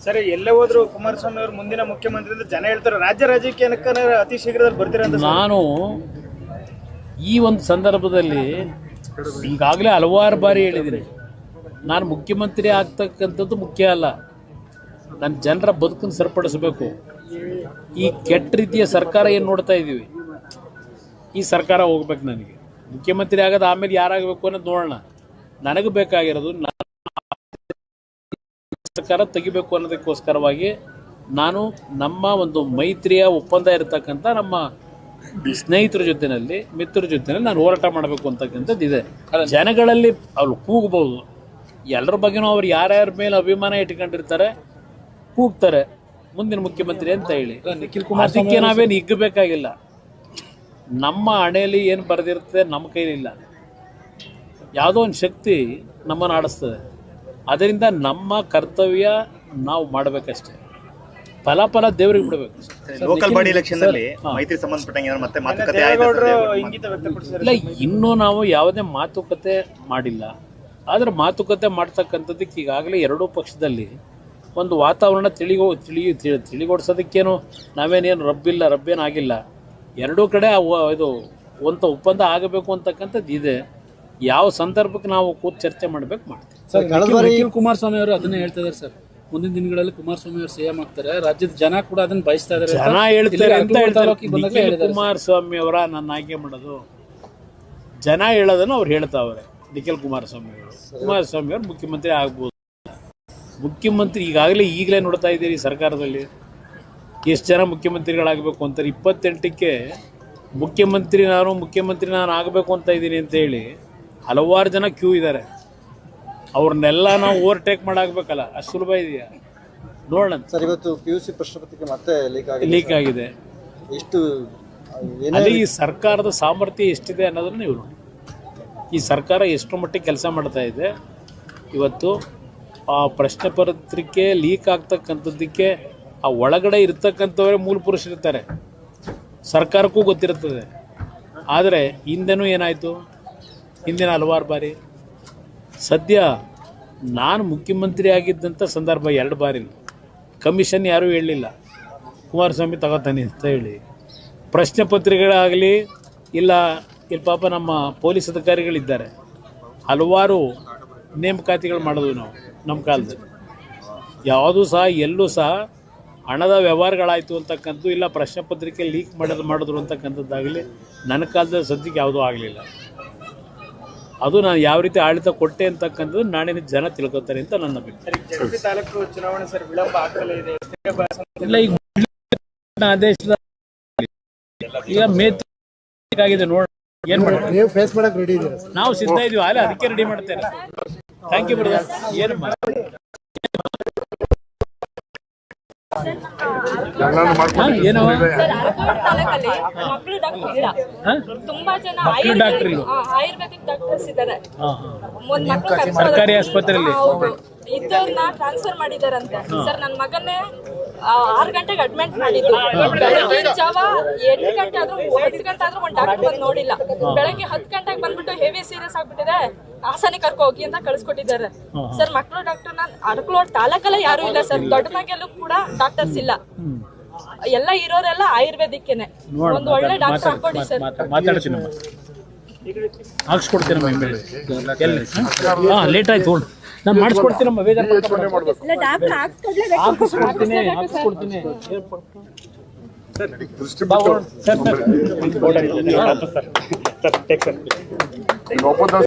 ಸರಿ, ಎಲ್ಲೇ ಹೋದ್ರು ಕುಮಾರಸ್ವಾಮಿ ಅವರು ಮುಂದಿನ ಮುಖ್ಯಮಂತ್ರಿ ಅಂತ ಜನ ಹೇಳ್ತಾರೆ. ರಾಜ್ಯ ರಾಜಕೀಯಕ್ಕೆ ಅತಿ ಶೀಘ್ರದಲ್ಲಿ ಬರ್ತೀರಾ ಅಂತ ನಾನು ಈ ಒಂದು ಸಂದರ್ಭದಲ್ಲಿ ಈಗಾಗಲೇ ಹಲವಾರು ಬಾರಿ ಹೇಳಿದ್ದೀನಿ, ನಾನು ಮುಖ್ಯಮಂತ್ರಿ ಆಗ್ತಕ್ಕಂಥದ್ದು ಮುಖ್ಯ ಅಲ್ಲ, ನನ್ನ ಜನರ ಬದುಕನ್ನು ಸರಿಪಡಿಸಬೇಕು. ಈ ಕೆಟ್ಟ ರೀತಿಯ ಸರ್ಕಾರ ಏನು ನೋಡ್ತಾ ಇದ್ದೀವಿ, ಈ ಸರ್ಕಾರ ಹೋಗ್ಬೇಕು. ನನಗೆ ಮುಖ್ಯಮಂತ್ರಿ ಆಗೋದು ಆಮೇಲೆ ಯಾರಾಗಬೇಕು ಅನ್ನೋದು ನೋಡೋಣ. ನನಗೆ ಬೇಕಾಗಿರೋದು ಸರ್ಕಾರ ತೆಗಿಬೇಕು ಅನ್ನೋದಕ್ಕೋಸ್ಕರವಾಗಿ ನಾನು ನಮ್ಮ ಒಂದು ಮೈತ್ರಿಯ ಒಪ್ಪಂದ ಇರತಕ್ಕಂಥ ನಮ್ಮ ಸ್ನೇಹಿತರ ಜೊತೆಯಲ್ಲಿ ಮಿತ್ರರ ಜೊತೆಯಲ್ಲಿ ನಾನು ಹೋರಾಟ ಮಾಡಬೇಕು ಅಂತಕ್ಕಂಥದ್ದು ಇದೆ. ಜನಗಳಲ್ಲಿ ಅವ್ರು ಕೂಗಬಹುದು, ಎಲ್ಲರ ಬಗ್ಗೆನೂ ಅವ್ರು ಯಾರ್ಯಾರ ಮೇಲೆ ಅಭಿಮಾನ ಇಟ್ಕೊಂಡಿರ್ತಾರೆ ಕೂಗ್ತಾರೆ ಮುಂದಿನ ಮುಖ್ಯಮಂತ್ರಿ ಅಂತ ಹೇಳಿ. ಅದಕ್ಕೆ ನಾವೇನು ಹಿಗ್ಗಬೇಕಾಗಿಲ್ಲ. ನಮ್ಮ ಹಣೆಯಲ್ಲಿ ಏನು ಬರೆದಿರ್ತದೆ ನಮ್ಮ ಕೈಲಿಲ್ಲ. ಯಾವುದೋ ಒಂದು ಶಕ್ತಿ ನಮ್ಮನ್ನು ಆಡಿಸ್ತದೆ. ಅದರಿಂದ ನಮ್ಮ ಕರ್ತವ್ಯ ನಾವು ಮಾಡಬೇಕಷ್ಟೇ. ಫಲ ದೇವರಿಗೆ ಬಿಡಬೇಕು. ಲೋಕಲ್ ಬಾಡಿ ಎಲೆಕ್ಷನ್ ಅಲ್ಲಿ ಮೈತ್ರಿ ಸಂಬಂಧಪಟ್ಟಂಗೆ ಮತ್ತೆ ಮಾತುಕತೆ ಇಲ್ಲ, ಇನ್ನೂ ನಾವು ಯಾವುದೇ ಮಾತುಕತೆ ಮಾಡಿಲ್ಲ. ಆದರೆ ಮಾತುಕತೆ ಮಾಡ್ತಕ್ಕಂಥದ್ದಕ್ಕೆ ಈಗಾಗಲೇ ಎರಡೂ ಪಕ್ಷದಲ್ಲಿ ಒಂದು ವಾತಾವರಣ ತಿಳಿಗೊಡಿಸೋದಕ್ಕೇನು ನಾವೇನೇನು ರಬ್ಬೇನಾಗಿಲ್ಲ. ಎರಡೂ ಕಡೆ ಇದು ಒಂದು ಒಪ್ಪಂದ ಆಗಬೇಕು ಅಂತಕ್ಕಂಥದ್ದು ಇದೆ. ಯಾವ ಸಂದರ್ಭಕ್ಕೆ ನಾವು ಕೂತು ಚರ್ಚೆ ಮಾಡಬೇಕು ಮಾಡ್ತೀವಿ. ನಿಖಿಲ್ ಕುಮಾರಸ್ವಾಮಿ ಅವರು ಅದನ್ನೇ ಹೇಳ್ತಾ ಇದ್ದಾರೆ ಸರ್, ಮುಂದಿನ ದಿನಗಳಲ್ಲಿ ಕುಮಾರಸ್ವಾಮಿ ಅವರು ಸಿಎಂ ಆಗ್ತಾರೆ, ರಾಜ್ಯದ ಜನ ಕೂಡ ಅದನ್ನ ಬಯಸ್ತಾ ಇದ್ದಾರೆ. ಜನ ಹೇಳ್ತಾರೆ ಅಂತ ಹೇಳ್ತಾರೆ. ನಿಖಿಲ್ ಕುಮಾರಸ್ವಾಮಿ ಅವರ ನನ್ನ ಆಯ್ಕೆ ಮಾಡೋದು ಜನ ಹೇಳೋದನ್ನು ಅವ್ರು ಹೇಳ್ತಾವ್ರೆ. ನಿಖಿಲ್ ಕುಮಾರಸ್ವಾಮಿ ಅವರು ಮುಖ್ಯಮಂತ್ರಿ ಆಗ್ಬೋದು. ಮುಖ್ಯಮಂತ್ರಿ ಈಗಲೇ ನೋಡ್ತಾ ಇದ್ದೀರಿ ಸರ್ಕಾರದಲ್ಲಿ ಎಷ್ಟು ಜನ ಮುಖ್ಯಮಂತ್ರಿಗಳಾಗಬೇಕು ಅಂತಾರೆ. 28ಕ್ಕೆ ಮುಖ್ಯಮಂತ್ರಿ ನಾನು ಆಗಬೇಕು ಅಂತ ಇದ್ದೀನಿ ಅಂತ ಹೇಳಿ ಹಲವಾರು ಜನ ಕ್ಯೂ ಇದ್ದಾರೆ. ಅವ್ರನ್ನೆಲ್ಲ ನಾವು ಓವರ್ಟೇಕ್ ಮಾಡಾಗಬೇಕಲ್ಲ, ಅಷ್ಟು ಸುಲಭ ಇದೆಯಾ ನೋಡೋಣ. ಸರ್, ಇವತ್ತು PUC ಪ್ರಶ್ನೆ ಪತ್ರಿಕೆ ಮತ್ತೆ ಲೀಕ್ ಆಗಿದೆ. ಅಲ್ಲಿ ಈ ಸರ್ಕಾರದ ಸಾಮರ್ಥ್ಯ ಎಷ್ಟಿದೆ ಅನ್ನೋದನ್ನು ನೀವು ನೋಡಿ. ಈ ಸರ್ಕಾರ ಎಷ್ಟು ಮಟ್ಟಿಗೆ ಕೆಲಸ ಮಾಡ್ತಾ ಇದೆ. ಇವತ್ತು ಆ ಪ್ರಶ್ನೆ ಪತ್ರಿಕೆ ಲೀಕ್ ಆಗ್ತಕ್ಕಂಥದ್ದಕ್ಕೆ ಆ ಒಳಗಡೆ ಇರ್ತಕ್ಕಂಥವರೇ ಮೂಲ ಪುರುಷರಿರ್ತಾರೆ. ಸರ್ಕಾರಕ್ಕೂ ಗೊತ್ತಿರುತ್ತದೆ. ಆದರೆ ಹಿಂದೆನೂ ಏನಾಯಿತು, ಹಿಂದಿನ ಹಲವಾರು ಬಾರಿ. ಸದ್ಯ ನಾನು ಮುಖ್ಯಮಂತ್ರಿ ಆಗಿದ್ದಂಥ ಸಂದರ್ಭ 2 ಬಾರಿ ಕಮಿಷನ್ ಯಾರೂ ಹೇಳಲಿಲ್ಲ, ಕುಮಾರಸ್ವಾಮಿ ತಗೋತಾನೆ ಅಂತ ಹೇಳಿ. ಪ್ರಶ್ನೆ ಪತ್ರಿಕೆಗಳಾಗಲಿ ಇಲ್ಲಿ ಪಾಪ ನಮ್ಮ ಪೊಲೀಸ್ ಅಧಿಕಾರಿಗಳಿದ್ದಾರೆ, ಹಲವಾರು ನೇಮಕಾತಿಗಳು ಮಾಡಿದ್ವಿ ನಾವು ನಮ್ಮ ಕಾಲದಲ್ಲಿ. ಯಾವುದೂ ಸಹ ಎಲ್ಲೂ ಸಹ ಹಣದ ವ್ಯವಹಾರಗಳಾಯಿತು ಅಂತಕ್ಕಂಥದ್ದು ಇಲ್ಲ, ಪ್ರಶ್ನೆ ಪತ್ರಿಕೆ ಲೀಕ್ ಮಾಡಿದ್ರು ಅಂತಕ್ಕಂಥದ್ದಾಗಲಿ ನನ್ನ ಕಾಲದಲ್ಲಿ ಸದ್ಯಕ್ಕೆ ಯಾವುದೂ ಆಗಲಿಲ್ಲ. ಅದು ನಾನು ಯಾವ ರೀತಿ ಆಡಳಿತ ಕೊಟ್ಟೆ ಅಂತಕ್ಕಂಥದ್ದು ನಾಡಿನ ಜನ ತಿಳ್ಕೊತಾರೆ ಅಂತ ನನ್ನ ಅಭಿಪ್ರಾಯ. ಇಲ್ಲ, ಈಗ ಆದೇಶದ ಈಗ ಆಗಿದೆ ನೋಡಿ, ಏನು ಮಾಡಿ ನಾವು ಸಿದ್ಧ ಇದೀವಿ, ಅಲ್ಲೇ ಅದಕ್ಕೆ ರೆಡಿ ಮಾಡ್ತೇನೆ. Thank you brother. ಏನು ತುಂಬಾ ಜನ ಆಯುರ್ವೇದಿಕ್ ಡಾಕ್ಟರ್ಸ್ ಇದ್ದಾರೆ. ಸರ್ಕಾರಿ ಆಸ್ಪತ್ರೆಯಲ್ಲಿ ಇದ್ದವ್ರನ್ನ ಟ್ರಾನ್ಸ್ಫರ್ ಮಾಡಿದಾರಂತೆ. ಸರ್, ನನ್ನ ಮಗನ್ನೇ 6 ಗಂಟೆಗೆ ಅಡ್ಮಿಟ್ ಮಾಡಿದ್ದು. ಬೆಳಗಿನ ಜಾವ 8 ಗಂಟೆ ಆದ್ರೂ 10 ಗಂಟೆ ಆದ್ರೂ ಒಂದು ಡಾಕ್ಟರ್ ಬಂದು ನೋಡಿಲ್ಲ. ಬೆಳಗ್ಗೆ 10 ಗಂಟೆಗೆ ಬಂದ್ಬಿಟ್ಟು ಹೆವಿ ಸೀರಿಯಸ್ ಆಗ್ಬಿಟ್ಟಿದೆ, ಹಾಸನಿ ಕರ್ಕೊ ಹೋಗಿ ಅಂತ ಕಳ್ಸಿಕೊಟ್ಟಿದ್ದಾರೆ. ಸರ್, ಮಕ್ಕಳು ಡಾಕ್ಟರ್ ಅರಕಲೋಡ್ ತಾಲೂಕಲ್ಲ ಯಾರು ಇಲ್ಲ ಸರ್. ದೊಡ್ಡ ಮಗೆಲ್ಲೂ ಕೂಡ ಡಾಕ್ಟರ್ಸ್ ಇಲ್ಲ. ಎಲ್ಲ ಇರೋರೆಲ್ಲ ಆಯುರ್ವೇದಿಕ್ಕೇನೆ. ಒಂದು ಒಳ್ಳೆ ಡಾಕ್ಟರ್ ಹಾಕೊಡಿ ಸರ್. ಮಾತಾಡ್ತೀನಿ, ಹಾಕ್ಸ್ಕೊಡ್ತೀನಮ್ಮ. ಲೇಟ್ ಆಯ್ತು, ನಾನು ಮಾಡಿಸ್ಕೊಡ್ತೀನಮ್ಮ. ಹಾಕಿಸ್ಕೊಡ್ತೀನಿ.